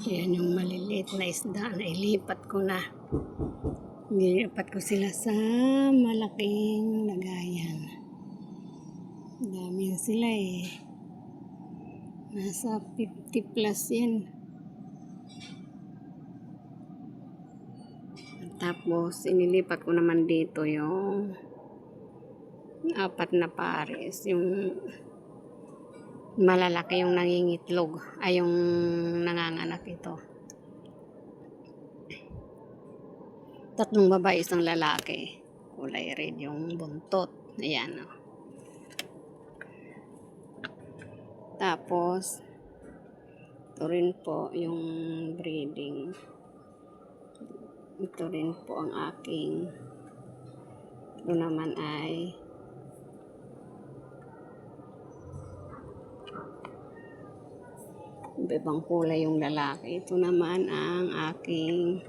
Ayan yung maliliit na isda na ilipat ko na. Nilipat ko sila sa malaking lagayan. Dami sila eh. Nasa 50 plus yan. Tapos inilipat ko naman dito yung 4 na pares. Yung malalaki yung nangingitlog. Ay yung nanganganak ito. 3 babae, 1 lalaki. Kulay red yung buntot. Ayan o. Tapos, ito rin po yung breeding. Ito rin po ang aking. Ito naman ay ibang kulay yung lalaki. Ito naman ang aking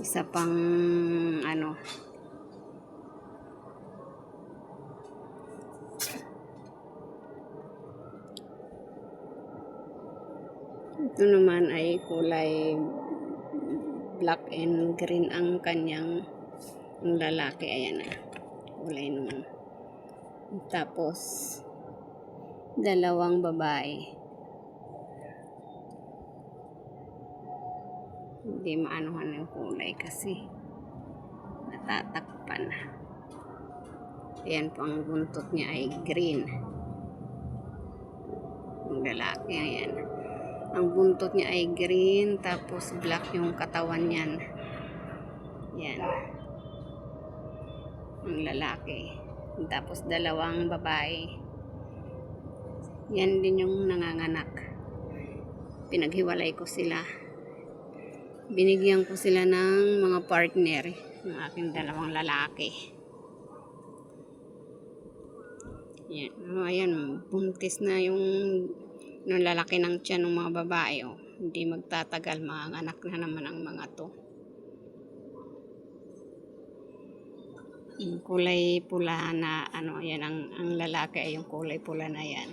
isa pang ano. Ito naman ay kulay black and green ang kanyang lalaki. Ayan na. Kulay nung. Tapos, 2 babae. Hindi maanuhan yung kulay kasi natatakpan. Ayan po, ang buntot niya ay green. Yung lalaki, ayan. Ang buntot niya ay green, tapos black yung katawan niyan. Yan. Ang lalaki. Tapos 2 babae. Yan din yung nanganganak. Pinaghiwalay ko sila. Binigyan ko sila ng mga partner. Ng aking 2 lalaki. Yan. Ayan, buntis na yung lalaki ng tiyan ng mga babae. Oh. Hindi magtatagal, mga anak na naman ang mga to. Yung kulay pula na ano, yan ang lalaki ay yung kulay pula na yan.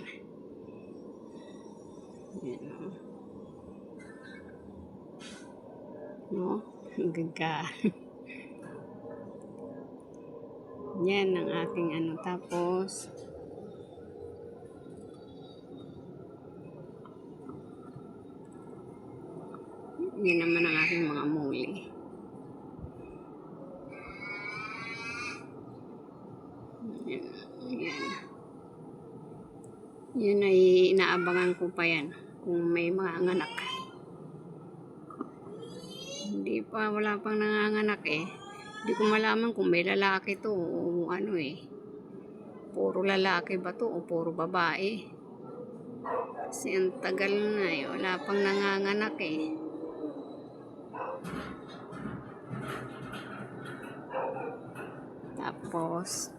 Yan, oh. No? Gaga. Yan ang aking ano. Tapos yan naman ang aking mga muli. Yan. Yan. Yan ay inaabangan ko pa yan. Kung may mga anak. Hindi pa, wala pang nanganganak eh. Hindi ko malaman kung may lalaki to o ano eh. Puro lalaki ba to o puro babae. Kasi ang tagal na eh. Wala pang nanganganak eh. Tapos,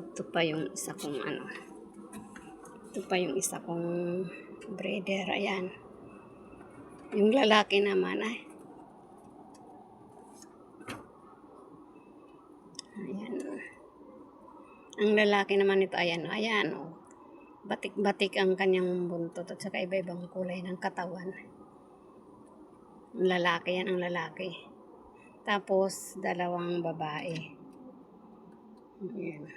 ito pa yung isa kong ano. Ito pa yung isa kong breeder. Ayan. Yung lalaki naman ay. Ayan. Ang lalaki naman ito, ayan. Ayan. Oh. Batik-batik ang kanyang buntot at saka iba-ibang kulay ng katawan. Ang lalaki yan, ang lalaki. Tapos, 2 babae. Ayan.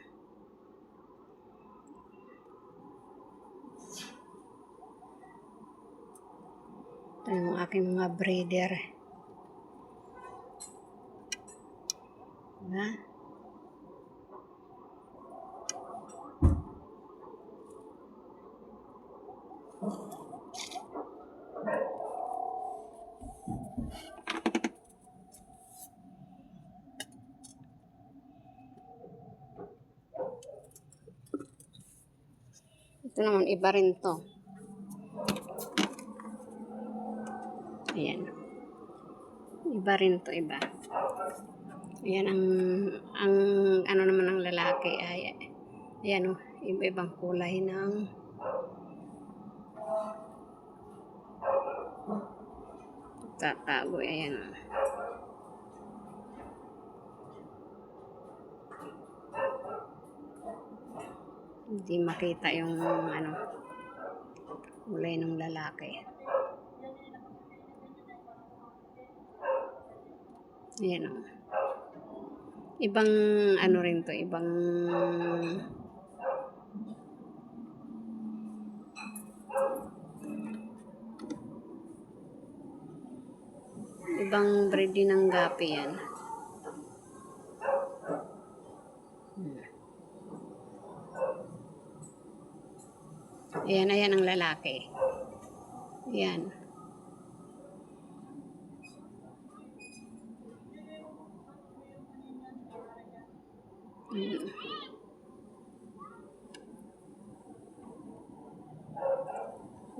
Ito yung aking mga breeder. Diba? Ito naman, iba rin to. Ayan. Iba rin to, iba. Ayan, ang ano naman ng lalaki ay, ayan o, iba-ibang kulay ng Tatago, ayan. Hindi makita yung ano, kulay ng lalaki. Ayan o. Ibang ano rin to, ibang breed din ng gapi yan. Ayan ang lalaki. Ayan.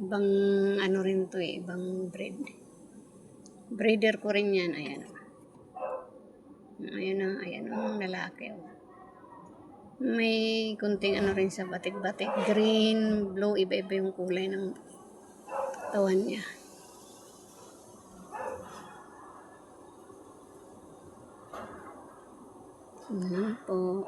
Ibang ano rin to eh, ibang breed. Breeder ko rin yan, ayan. Ayan ang lalaki. Oh. May kunting ano rin sa batik-batik. Green, blue, iba-iba yung kulay ng katawan niya. Po.